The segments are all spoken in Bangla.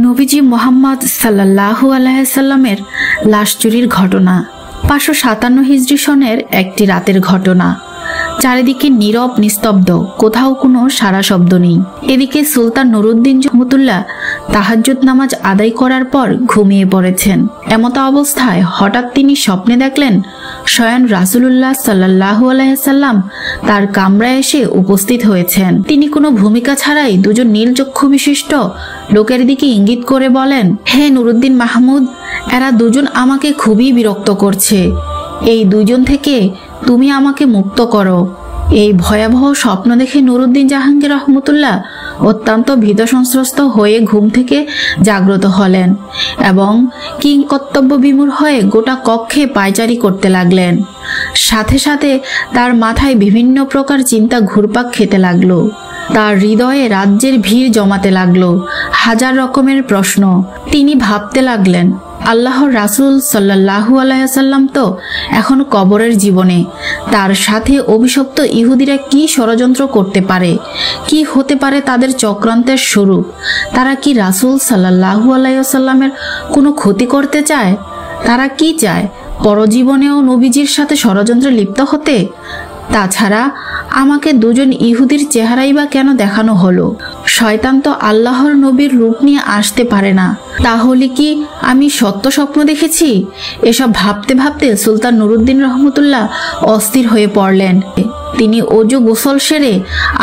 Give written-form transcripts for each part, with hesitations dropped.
নবীজি মোহাম্মদ সাল্লাল্লাহু আলাইহি সাল্লামের লাশ চুরির ঘটনা। 557 হিজরি সনের একটি রাতের ঘটনা। চারিদিকে নীরব নিস্তব্ধ, কোথাও কোনো সারা শব্দ নেই। এদিকে সুলতান নুরউদ্দিন রহমতুল্লাহ তাহাজ্জুদ নামাজ আদায় করার পর ঘুমিয়ে পড়েছেন। এমত অবস্থায় হঠাৎ তিনি স্বপ্নে দেখলেন স্বয়ং রাসূলুল্লাহ সাল্লাল্লাহু আলাইহি সাল্লাম তার কামরায় এসে উপস্থিত হয়েছেন। তিনি কোনো ভূমিকা ছাড়াই দুজন নীল চক্ষু বিশিষ্ট লোকের দিকে ইঙ্গিত করে বলেন, হে নুরউদ্দিন মাহমুদ, এরা দুজন আমাকে খুবই বিরক্ত করছে। এই দুজন থেকে তুমি আমাকে মুক্ত করো। এই ভয়াবহ স্বপ্ন দেখে নুরউদ্দিন জাহাঙ্গীর রহমতুল্লাহ অত্যন্ত ভীত সন্ত্রস্ত হয়ে ঘুম থেকে জাগ্রত হলেন এবং কিংকর্তব্য বিমূঢ় হয়ে গোটা কক্ষে পায়চারি করতে লাগলেন। সাথে সাথে তার মাথায় বিভিন্ন প্রকার চিন্তা ঘুরপাক খেতে লাগলো। তার হৃদয়ে রাজ্যের ভিড় জমাতে লাগলো, হাজার রকমের প্রশ্ন। তিনি ভাবতে লাগলেন, আল্লাহর রাসূল সাল্লাল্লাহু আলাইহি সাল্লাম তো এখন কবরের জীবনে। তার সাথে অভিশপ্ত ইহুদিরা কি ষড়যন্ত্র করতে পারে? কি হতে পারে তাদের চক্রান্তের স্বরূপ? তারা কি রাসূল সাল্লাল্লাহু আলাইহি সাল্লামের কোনো ক্ষতি করতে চায়? তারা কি চায়? পরজীবনেও নবীজির সাথে ষড়যন্ত্রে লিপ্ত হতে? তাছাড়া আমাকে দুজন ইহুদির চেহারাই বা কেন দেখানো হলো? শয়তান তো আল্লাহর নবীর রূপ নিয়ে আসতে পারে না। তাহলে কি আমি সত্য স্বপ্ন দেখেছি? এসব ভাবতে ভাবতে সুলতান নুরউদ্দিন রহমতুল্লাহ অস্থির হয়ে পড়লেন। তিনি ওযু গোসল সেরে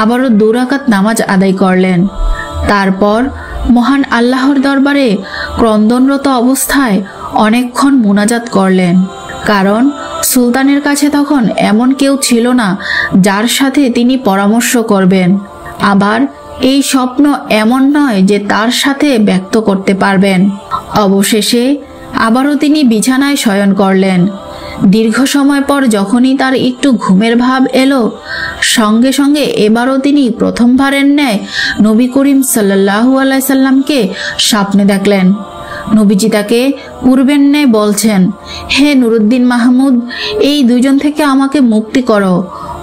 আবারও 2 রাকাত নামাজ আদায় করলেন। তারপর মহান আল্লাহর দরবারে ক্রন্দনরত অবস্থায় অনেকক্ষণ মুনাজাত করলেন। কারণ সুলতানের কাছে তখন এমন কেউ ছিল না যার সাথে তিনি পরামর্শ করবেন। আবার এই স্বপ্ন এমন নয় যে তার সাথে ব্যক্ত করতে পারবেন। অবশেষে আবারও তিনি বিছানায় শয়ন করলেন। দীর্ঘ সময় পর যখনই তার একটু ঘুমের ভাব এলো, সঙ্গে সঙ্গে এবারও তিনি প্রথমবারের ন্যায় নবী করিম সাল্লাল্লাহু আলাইহি সাল্লামকে স্বপ্নে দেখলেন। নবীজি তাকে পূর্বের ন্যায় বলছেন, হে নুরউদ্দিন মাহমুদ, এই দুজন থেকে আমাকে মুক্তি করো,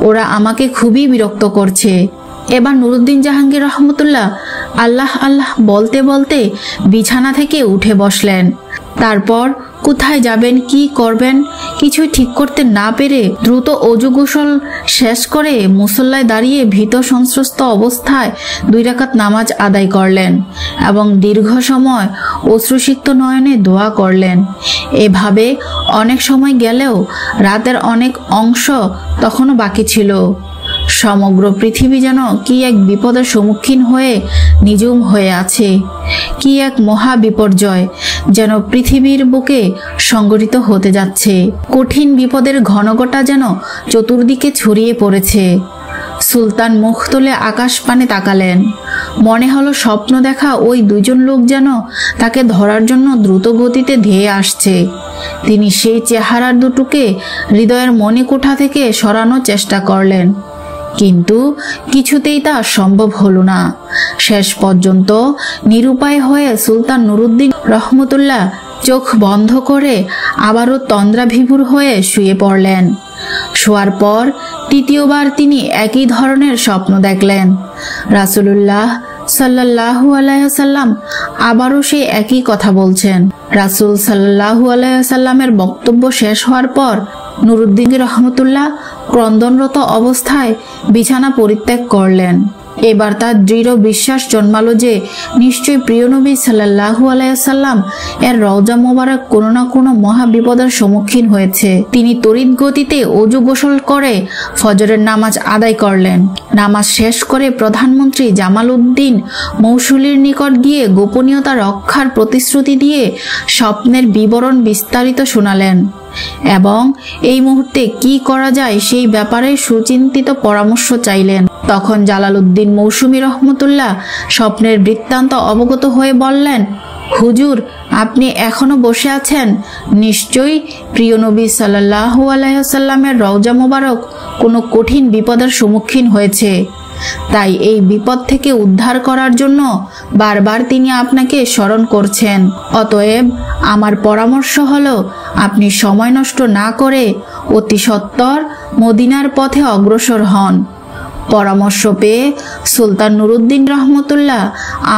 ওরা আমাকে খুবই বিরক্ত করছে। এবার নুরউদ্দিন জাহাঙ্গীর রহমতুল্লাহ আল্লাহ আল্লাহ বলতে বলতে বিছানা থেকে উঠে বসলেন। তারপর কোথায় যাবেন, কি করবেন কিছুই ঠিক করতে না পেরে দ্রুত ওযু গোসল শেষ করে মুসল্লায় দাঁড়িয়ে ভীত সন্ত্রস্ত অবস্থায় 2 রাকাত নামাজ আদায় করলেন এবং দীর্ঘ সময় অশ্রুসিক্ত নয়নে দোয়া করলেন। এভাবে অনেক সময় গেলেও রাতের অনেক অংশ তখনও বাকি ছিল। সমগ্র পৃথিবী যেন কি এক বিপদের সম্মুখীন হয়ে নিঝুম হয়ে আছে। কি এক মহা বিপর্যয় যেন পৃথিবীর বুকে সংঘটিত হতে যাচ্ছে। কঠিন বিপদের ঘনঘটা যেন চতুর্দিকে ছড়িয়ে পড়েছে। সুলতান মুখ তুলে আকাশ পানে তাকালেন। মনে হলো স্বপ্ন দেখা ওই দুজন লোক যেন তাকে ধরার জন্য দ্রুত গতিতে ধেয়ে আসছে। তিনি সেই চেহারার দুটোকে হৃদয়ের মণিকোঠা থেকে সরানোর চেষ্টা করলেন, কিন্তু কিছুতেই তা সম্ভব হলো না। শেষ পর্যন্ত নিরুপায় হয়ে সুলতান নুরউদ্দিন রহমতুল্লাহ চোখ বন্ধ করে আবারও তন্দ্রাভিভূর হয়ে শুয়ে পড়লেন। শোয়ার পর তৃতীয়বার তিনি একই ধরনের স্বপ্ন দেখলেন। রাসূলুল্লাহ সাল্লাল্লাহু আলাইহি সাল্লাম আবারও সেই একই কথা বলছেন। রাসূল সাল্লাল্লাহু আলাইহি সাল্লামের বক্তব্য শেষ হওয়ার পর নুরউদ্দিন রহমতুল্লাহ ক্রন্দনরত অবস্থায় বিছানা পরিত্যাগ করলেন। এবার তার দৃঢ় বিশ্বাস জন্মালো যে নিশ্চয়ই প্রিয় নবী সাল্লাল্লাহু আলাইহি সাল্লাম এর রওজা মোবারক কোনো না কোনো মহা বিপদের সম্মুখীন হয়েছে। তিনি তড়িৎ গতিতে ওযু গোসল করে ফজরের নামাজ আদায় করলেন। নামাজ শেষ করে প্রধানমন্ত্রী জামাল উদ্দিন মৌসুলির নিকট গিয়ে গোপনীয়তা রক্ষার প্রতিশ্রুতি দিয়ে স্বপ্নের বিবরণ বিস্তারিত শোনালেন এবং এই মুহূর্তে কি করা যায় সেই ব্যাপারে সুচিন্তিত পরামর্শ চাইলেন। তখন জালালউদ্দিন মৌসুমী রহমতুল্লাহ স্বপ্নের বৃত্তান্ত অবগত হয়ে বললেন, হুজুর, আপনি এখনো বসে আছেন। নিশ্চয়ই প্রিয় নবী সাল্লাল্লাহু আলাইহি সাল্লামের রওজা মোবারক কোনো কঠিন বিপদের সম্মুখীন হয়েছে। তাই এই বিপদ থেকে উদ্ধার করার জন্য বারবার তিনি আপনাকে স্মরণ করছেন। অতএব আমার পরামর্শ হলো আপনি সময় নষ্ট না করে অতি সত্বর মদিনার পথে অগ্রসর হন। পরামর্শ পেয়ে সুলতান নুরুদ্দিন রহমতুল্লাহ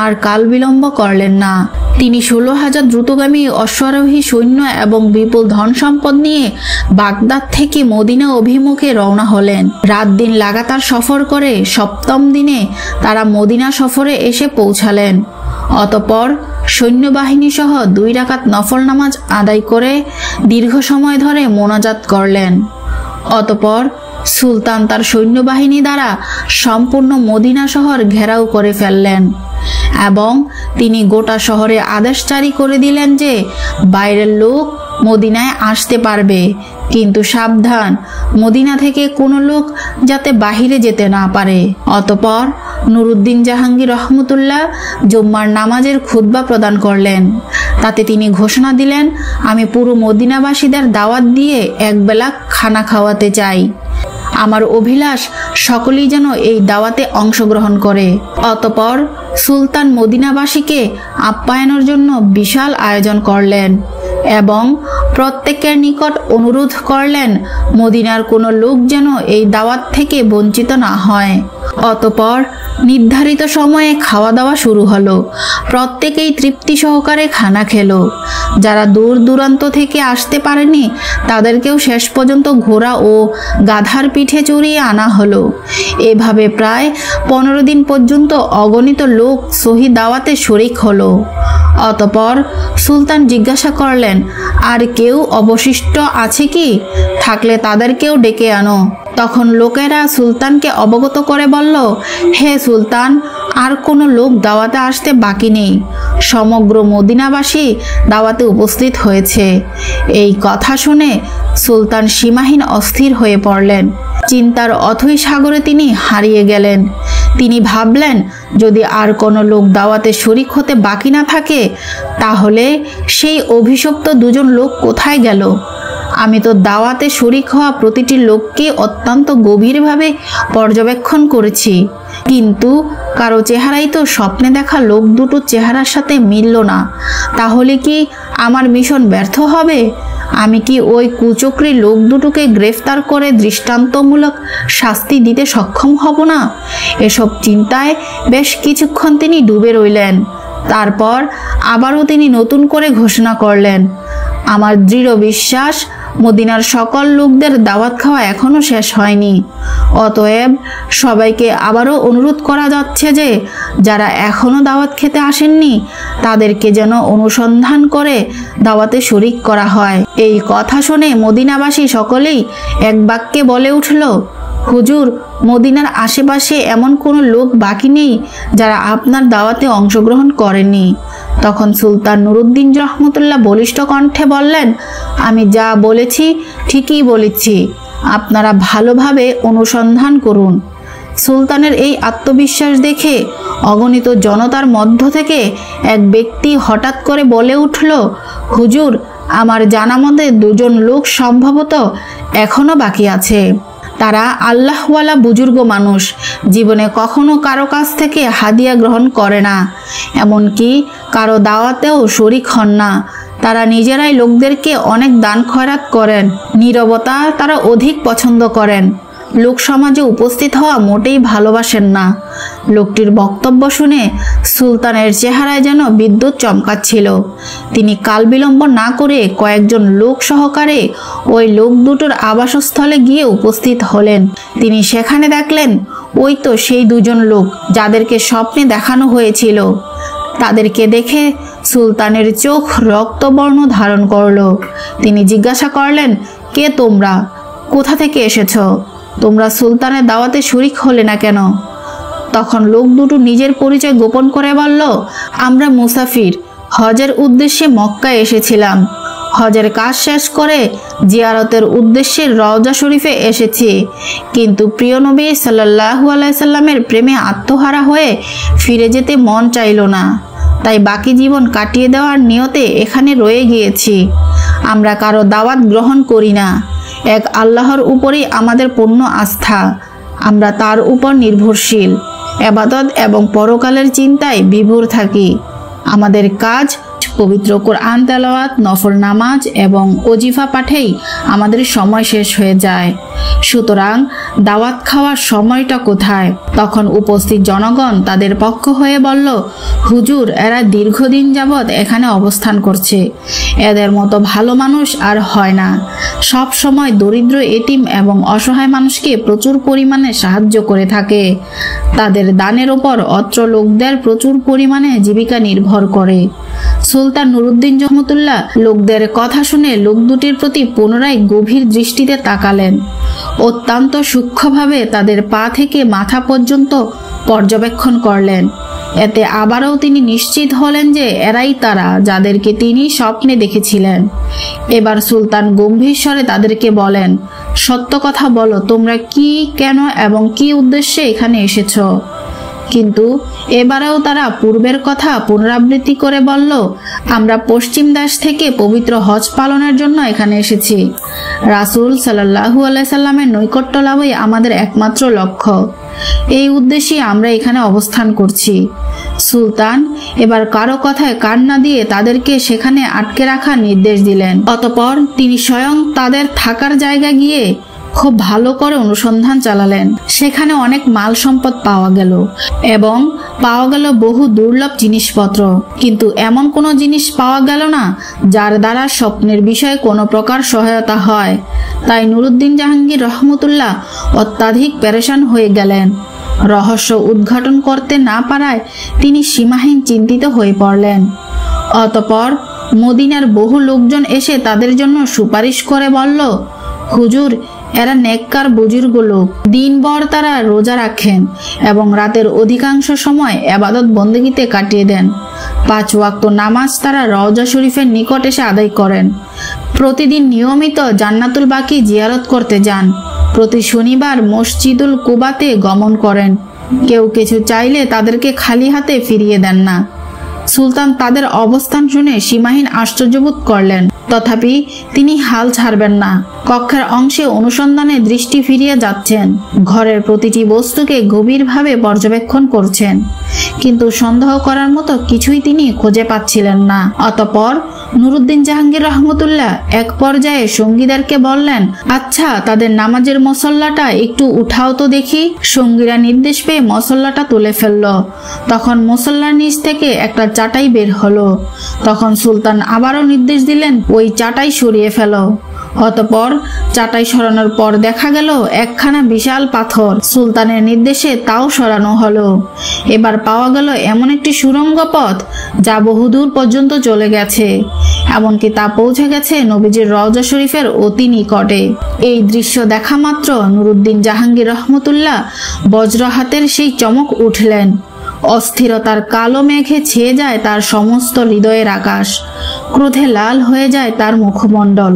আর কাল বিলম্ব করলেন না। তিনি 16,000 দ্রুতগামী অশ্বারোহী সৈন্য এবং বিপুল ধন সম্পদ নিয়ে বাগদাদ থেকে মদিনা অভিমুখে রওনা হলেন। রাত দিন লাগাতার সফর করে 7ম দিনে তারা মদিনা সফরে এসে পৌঁছালেন। অতঃপর সৈন্যবাহিনী সহ 2 রাকাত নফল নামাজ আদায় করে দীর্ঘ সময় ধরে মোনাজাত করলেন। অতঃপর সুলতান তার সৈন্যবাহিনী দ্বারা সম্পূর্ণ মদিনা শহর ঘেরাও করে ফেললেন এবং তিনি গোটা শহরে আদেশ জারি করে দিলেন যে বাইরের লোক মদিনায় আসতে পারবে, কিন্তু সাবধান, মদিনা থেকে কোনো লোক যাতে বাহিরে যেতে না পারে। অতঃপর নুরুদ্দিন জাহাঙ্গীর রহমতুল্লাহ জুম্মার নামাজের খুতবা প্রদান করলেন। তাতে তিনি ঘোষণা দিলেন, আমি পুরো মদিনাবাসীদের দাওয়াত দিয়ে একবেলা খানা খাওয়াতে চাই। আমার অভিলাষ সকলেই যেন এই দাওয়াতে অংশগ্রহণ করে। অতঃপর সুলতান মদিনাবাসীকে আপ্যায়নের জন্য বিশাল আয়োজন করলেন এবং প্রত্যেকের নিকট অনুরোধ করলেন মদিনার কোনো লোক যেন এই দাওয়াত থেকে বঞ্চিত না হয়। অতঃপর নির্ধারিত সময়ে খাওয়া দাওয়া শুরু হলো। প্রত্যেকেই তৃপ্তি সহকারে খানা খেলো। যারা দূর দূরান্ত থেকে আসতে পারেনি তাদেরকেও শেষ পর্যন্ত ঘোড়া ও গাধার পিঠে চড়িয়ে আনা হলো। এভাবে প্রায় 15 দিন পর্যন্ত অগণিত লোক সহি দাওয়াতে শরিক হলো। অতঃপর সুলতান জিজ্ঞাসা করলেন, আর কেউ অবশিষ্ট আছে কি? থাকলে তাদেরকেও ডেকে আনো। তখন লোকেরা সুলতানকে অবগত করে বলল, হে সুলতান, আর কোনো লোক দাওয়াতে আসতে বাকি নেই। সমগ্র মদিনাবাসী দাওয়াতে উপস্থিত হয়েছে। এই কথা শুনে সুলতান সীমাহীন অস্থির হয়ে পড়লেন। চিন্তার অথৈ সাগরে তিনি হারিয়ে গেলেন। তিনি ভাবলেন, যদি আর কোনো লোক দাওয়াতে শরিক হতে বাকি না থাকে তাহলে সেই অভিশপ্ত 2জন লোক কোথায় গেল? আমি তো দাওয়াতে শরিক হওয়া প্রতিটি লোককে অত্যন্ত গভীরভাবে পর্যবেক্ষণ করেছি, কিন্তু কারো চেহারাই তো স্বপ্নে দেখা লোক দুটোর চেহারার সাথে মিলল না। তাহলে কি আমার মিশন ব্যর্থ হবে? আমি কি ওই কুচক্রী লোক দুটোকে গ্রেফতার করে দৃষ্টান্তমূলক শাস্তি দিতে সক্ষম হব না? এসব চিন্তায় বেশ কিছুক্ষণ তিনি ডুবে রইলেন। তারপর আবারও তিনি নতুন করে ঘোষণা করলেন, আমার দৃঢ় বিশ্বাস মদিনার সকল লোকদের দাওয়াত খাওয়া এখনো শেষ হয়নি। অতএব সবাইকে আবারও অনুরোধ করা যাচ্ছে যে যারা এখনো দাওয়াত খেতে আসেননি তাদেরকে যেন অনুসন্ধান করে দাওয়াতে শরিক করা হয়। এই কথা শুনে মদিনাবাসী সকলেই এক বাক্যে বলে উঠল, হুজুর, মদিনার আশেপাশে এমন কোনো লোক বাকি নেই যারা আপনার দাওয়াতে অংশগ্রহণ করেনি। তখন সুলতান নুরুদ্দিন রহমতুল্লাহ বলিষ্ঠ কণ্ঠে বললেন, আমি যা বলেছি ঠিকই বলেছি, আপনারা ভালোভাবে অনুসন্ধান করুন। সুলতানের এই আত্মবিশ্বাস দেখে অগণিত জনতার মধ্য থেকে এক ব্যক্তি হঠাৎ করে বলে উঠল, হুজুর, আমার জানা মতে 2জন লোক সম্ভবত এখনো বাকি আছে। তারা আল্লাহওয়ালা বুজুর্গ মানুষ, জীবনে কখনো কারো কাছ থেকে হাদিয়া গ্রহণ করে না, এমনকি কারো দাওয়াতেও শরিক হন না। তারা নিজেরাই লোকদেরকে অনেক দান খয়রাত করেন। নীরবতা তারা অধিক পছন্দ করেন। লোক সমাজে উপস্থিত হওয়া মোটেই ভালোবাসেন না। লোকটির বক্তব্য শুনে সুলতানের চেহারায় যেন বিদ্যুৎ চমকাচ্ছিল। তিনি কাল বিলম্ব না করে কয়েকজন লোক সহকারে ওই লোক দুটোর আবাসস্থলে গিয়ে উপস্থিত হলেন। তিনি সেখানে দেখলেন, ওই তো সেই 2জন লোক যাদেরকে স্বপ্নে দেখানো হয়েছিল। তাদেরকে দেখে সুলতানের চোখ রক্তবর্ণ ধারণ করল। তিনি জিজ্ঞাসা করলেন, কে তোমরা? কোথা থেকে এসেছ? তোমরা সুলতানের দাওয়াতে শরিক হলে না কেন? তখন লোক দুটো নিজের পরিচয় গোপন করে বলল, আমরা মুসাফির, হজের উদ্দেশ্যে মক্কায় এসেছিলাম। হজের কাজ শেষ করে জিয়ারতের উদ্দেশ্যে রওজা শরীফে এসেছি, কিন্তু প্রিয় নবী সাল্লাল্লাহু আলাইহি সাল্লামের প্রেমে আত্মহারা হয়ে ফিরে যেতে মন চাইল না, তাই বাকি জীবন কাটিয়ে দেওয়ার নিয়তে এখানে রয়ে গিয়েছি। আমরা কারো দাওয়াত গ্রহণ করি না। এক আল্লাহর উপরেই আমাদের পূর্ণ আস্থা। আমরা তার উপর নির্ভরশীল। ইবাদত এবং পরকালের চিন্তায় বিভোর থাকি। আমাদের কাজ পবিত্র কোরআন তেলাওয়াত, নফল নামাজ এবং ওজিফা পাঠেই আমাদের সময় শেষ হয়ে যায়। সুতরাং দাওয়াত খাওয়ার সময়টা কোথায়? তখন উপস্থিত জনগণ তাদের পক্ষ হয়ে বলল, হুজুর, এরা দীর্ঘদিন যাবৎ এখানে অবস্থান করছে, এদের মতো ভালো মানুষ আর হয় না। সব সময় দরিদ্র, এতিম এবং অসহায় মানুষকে প্রচুর পরিমাণে সাহায্য করে থাকে। তাদের দানের ওপর অত্র লোকদের প্রচুর পরিমাণে জীবিকা নির্ভর করে। সুলতান নুরউদ্দিন রহমতুল্লাহ লোকদের কথা শুনে লোক দুটির প্রতি পুনরায় গভীর দৃষ্টিতে তাকালেন। অত্যন্ত সূক্ষ্মভাবে তাদের পা থেকে মাথা পর্যন্ত পর্যবেক্ষণ করলেন। এতে আবারও তিনি নিশ্চিত হলেন যে এরাই তারা যাদেরকে তিনি স্বপ্নে দেখেছিলেন। এবার সুলতান গম্ভীর স্বরে তাদেরকে বলেন, সত্য কথা বলো, তোমরা কি, কেন এবং কি উদ্দেশ্যে এখানে এসেছো? কিন্তু এবারেও তারা পূর্বের কথা পুনরাবৃত্তি করে বলল, আমরা পশ্চিম দেশ থেকে পবিত্র হজ পালনের জন্য এখানে এসেছি। রাসূল সাল্লাল্লাহু আলাইহি সাল্লামের নৈকট্য লাভই আমাদের একমাত্র লক্ষ্য। এই উদ্দেশ্যে আমরা এখানে অবস্থান করছি। সুলতান এবার কারো কথায় কান না দিয়ে তাদেরকে সেখানে আটকে রাখার নির্দেশ দিলেন। অতঃপর তিনি স্বয়ং তাদের থাকার জায়গা গিয়ে খুব ভালো করে অনুসন্ধান চালালেন। সেখানে অনেক মাল সম্পদ পাওয়া গেল এবং পাওয়া গেল বহু দুর্লভ জিনিসপত্র, কিন্তু এমন কোনো জিনিস পাওয়া গেল না যার দ্বারা স্বপ্নের বিষয়ে কোনো প্রকার সহায়তা হয়। তাই নুরউদ্দিন জাহাঙ্গীর রহমতুল্লাহ অত্যাধিক পেরেশান হয়ে গেলেন। রহস্য উদ্ঘাটন করতে না পারায় তিনি সীমাহীন চিন্তিত হয়ে পড়লেন। অতঃপর মদিনার বহু লোকজন এসে তাদের জন্য সুপারিশ করে বলল, হুজুর, এরা নেককার বুজুর্গ লোক। দিনভর তারা রোজা রাখেন এবং রাতের অধিকাংশ সময় ইবাদত বন্দেগীতে কাটিয়ে দেন। 5 ওয়াক্ত নামাজ তারা রওজা শরীফের নিকট এসে আদায় করেন। প্রতিদিন নিয়মিত জান্নাতুল বাকি জিয়ারত করতে যান। প্রতি শনিবার মসজিদুল কুবাতে গমন করেন। কেউ কিছু চাইলে তাদেরকে খালি হাতে ফিরিয়ে দেন না। সুলতান তাদের অবস্থান শুনে সীমাহীন আশ্চর্যবোধ করলেন। তথাপি তিনি হাল ছাড়বেন না। কক্ষের অংশে অনুসন্ধানে দৃষ্টি ফিরিয়ে যাচ্ছেন। ঘরের প্রতিটি বস্তুকে গভীরভাবে পর্যবেক্ষণ করছেন, কিন্তু সন্দেহ করার মতো কিছুই তিনি খুঁজে পাচ্ছিলেন না। অতঃপর নুরউদ্দিন জাহাঙ্গীর রহমতুল্লাহ এক পর্যায়ে সঙ্গীদেরকে বললেন, আচ্ছা, তাদের নামাজের মসল্লাটা একটু উঠাও তো দেখি। সঙ্গীরা নির্দেশ পেয়ে মসল্লাটা তুলে ফেলল। তখন মসল্লার নিচ থেকে একটা চাটাই বের হলো। তখন সুলতান আবারও নির্দেশ দিলেন, ওই চাটাই সরিয়ে ফেলো। অতঃপর চাটাই সরানোর পর দেখা গেল একখানা বিশাল পাথর। সুলতানের নির্দেশে তাও সরানো হলো। এবার পাওয়া গেল এমন একটি সুড়ঙ্গ পথ যা বহুদূর পর্যন্ত চলে গেছে, এমনকি তা পৌঁছে গেছে নবীজির রওজা শরীফের অতি নিকটে। এই দৃশ্য দেখা মাত্র নুরউদ্দিন জাহাঙ্গীর রহমতুল্লাহ বজ্রহাতের সেই চমক উঠলেন। অস্থিরতার কালো মেঘে ছেয়ে যায় তার সমস্ত হৃদয়ের আকাশ। ক্রোধে লাল হয়ে যায় তার মুখমণ্ডল।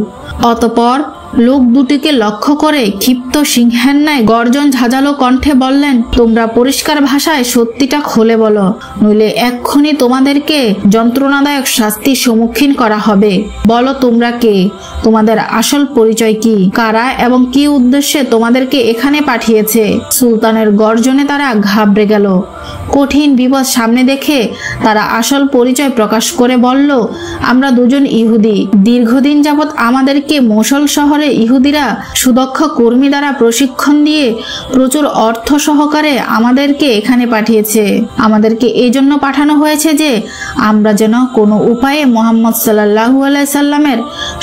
অতঃপর লোক দুটিকে লক্ষ্য করে ক্ষিপ্ত সিংহের ন্যায় গর্জন ঝাঁঝালো কণ্ঠে বললেন, তোমরা পরিষ্কার ভাষায় সত্যিটা খুলে বলো, নইলে এক্ষুনি তোমাদেরকে যন্ত্রণাদায়ক শাস্তির সম্মুখীন করা হবে। বলো তোমরা কে, তোমাদের আসল পরিচয় কি, কারা এবং কি উদ্দেশ্যে তোমাদেরকে এখানে পাঠিয়েছে। সুলতানের গর্জনে তারা ঘাবড়ে গেল। কঠিন বিপদ সামনে দেখে তারা আসল পরিচয় প্রকাশ করে বলল, আমরা দুজন ইহুদি। দীর্ঘদিন যাবৎ আমাদেরকে মোসল শহরে ইহুদিরা সুদক্ষ কর্মী দ্বারা প্রশিক্ষণ দিয়ে প্রচুর অর্থ সহকারে আমাদেরকে এখানে পাঠিয়েছে। আমাদেরকে এই জন্য পাঠানো হয়েছে যে আমরা যেন কোনো উপায়ে মুহাম্মদ সাল্লাল্লাহু আলাইহি সাল্লামের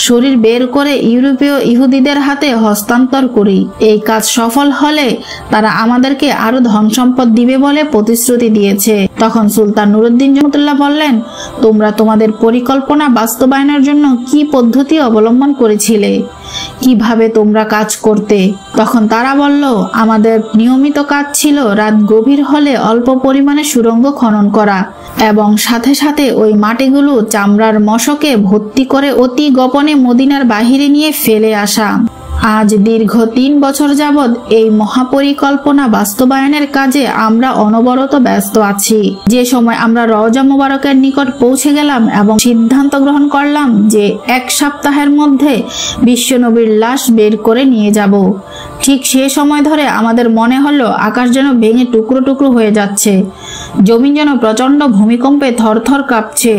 শরীর বের করে ইউরোপীয় ইহুদিদের হাতে হস্তান্তর করি। এই কাজ সফল হলে তারা আমাদেরকে আরো ধন সম্পদ দিবে বলে প্রতিশ্রুতি দিয়েছে। তখন সুলতান নুরউদ্দিন রহমতুল্লাহ বললেন, তোমরা তোমাদের পরিকল্পনা বাস্তবায়নের জন্য কি পদ্ধতি অবলম্বন করেছিলে, কিভাবে তোমরা কাজ করতে? তখন তারা বলল, আমাদের নিয়মিত কাজ ছিল রাত গভীর হলে অল্প পরিমাণে সুড়ঙ্গ খনন করা এবং সাথে সাথে ওই মাটিগুলো চামড়ার মশকে ভর্তি করে অতি গোপনে মদিনার বাহিরে নিয়ে ফেলে আসা। আজ দীর্ঘ 3 বছর যাবৎ এই মহাপরিকল্পনা বাস্তবায়নের কাজে আমরা অনবরত ব্যস্ত আছি। যে সময় আমরা রওজা মুবারকের নিকট পৌঁছে গেলাম এবং সিদ্ধান্ত গ্রহণ করলাম যে 1 সপ্তাহের মধ্যে বিশ্বনবীর লাশ বের করে নিয়ে যাব, ঠিক সে সময় ধরে আমাদের মনে হলো আকাশ যেন ভেঙে টুকরো টুকরো হয়ে যাচ্ছে, জমিন যেন প্রচন্ড ভূমিকম্পে থরথর কাঁপছে,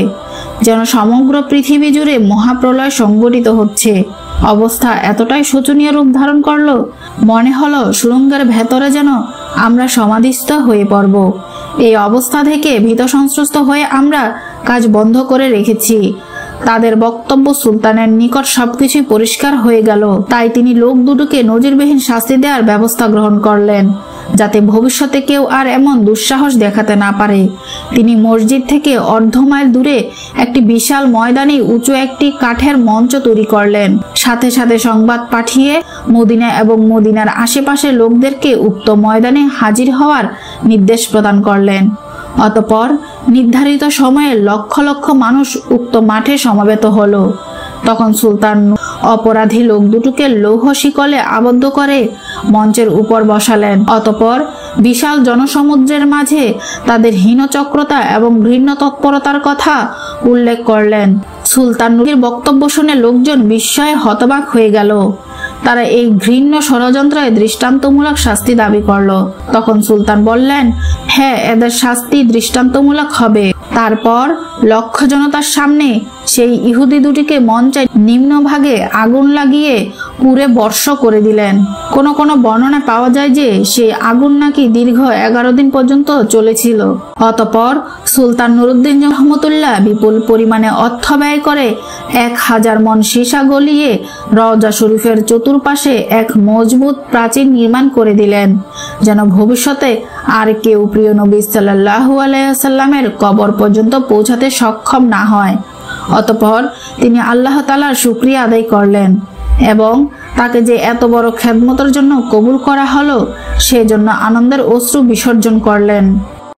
যেন সমগ্র পৃথিবী জুড়ে মহাপ্রলয় সংঘটিত হচ্ছে। অবস্থা এতটাই শোচনীয় রূপ ধারণ করলো, মনে হলো সুড়ঙ্গের ভেতরে যেন আমরা সমাধিস্থ হয়ে পড়ব। এই অবস্থা থেকে ভীত সন্ত্রস্ত হয়ে আমরা কাজ বন্ধ করে রেখেছি। তাদের বক্তব্য সুলতানের নিকট সবকিছুই পরিষ্কার হয়ে গেল, তাই তিনি লোক দুটোকে নজিরবিহীন শাস্তি দেওয়ার ব্যবস্থা গ্রহণ করলেন, যাতে ভবিষ্যতে কেউ আর এমন দুঃসাহস দেখাতে না পারে। তিনি মসজিদ থেকে অর্ধ মাইল দূরে একটি বিশাল ময়দানে উঁচু একটি কাঠের মঞ্চ তৈরি করলেন। সাথে সাথে সংবাদ পাঠিয়ে মদিনা এবং মদিনার আশেপাশের লোকদেরকে উক্ত ময়দানে হাজির হওয়ার নির্দেশ প্রদান করলেন। অতঃপর নির্ধারিত সময়ে লক্ষ লক্ষ মানুষ উক্ত মাঠে সমবেত হলো। তখন সুলতান অপরাধী লোক দুটোকে লৌহ শিকলে আবদ্ধ করে মঞ্চের উপর বসালেন। অতঃপর বিশাল জনসমুদ্রের মাঝে তাদের হীনচক্রতা এবং ঘৃণ্য তৎপরতার কথা উল্লেখ করলেন। সুলতান নূরের বক্তব্য শুনে লোকজন বিস্ময়ে হতবাক হয়ে গেল। তারা এই ঘৃণ্য ষড়যন্ত্রের দৃষ্টান্তমূলক শাস্তি দাবি করল। তখন সুলতান বললেন, হ্যাঁ, এদের শাস্তি দৃষ্টান্তমূলক হবে। তারপর লক্ষ জনতার সামনে সেই ইহুদি দুটিকে মঞ্চের নিম্নভাগে আগুন লাগিয়ে পুড়ে বর্ষ করে দিলেন। কোনো কোনো বর্ণনা পাওয়া যায় যে সেই আগুন নাকি দীর্ঘ 11 দিন পর্যন্ত চলেছিল। অতঃপর সুলতান নুরউদ্দিন রহমতুল্লাহ বিপুল পরিমাণে অর্থ ব্যয় করে 1000 মণ সীসা গলিয়ে রওজা শরীফের চতুর্পাশে এক মজবুত প্রাচীর নির্মাণ করে দিলেন, যেন ভবিষ্যতে আর কেউ প্রিয় নবী সাল্লাল্লাহু আলাইহি ওয়াসাল্লামের কবর পর্যন্ত পৌঁছাতে সক্ষম না হয়। অতঃপর তিনি আল্লাহ তাআলার শুকরিয়া আদায় করলেন এবং তাকে যে এত বড় খেদমতের জন্য কবুল করা হলো সেজন্য আনন্দের অশ্রু বিসর্জন করলেন।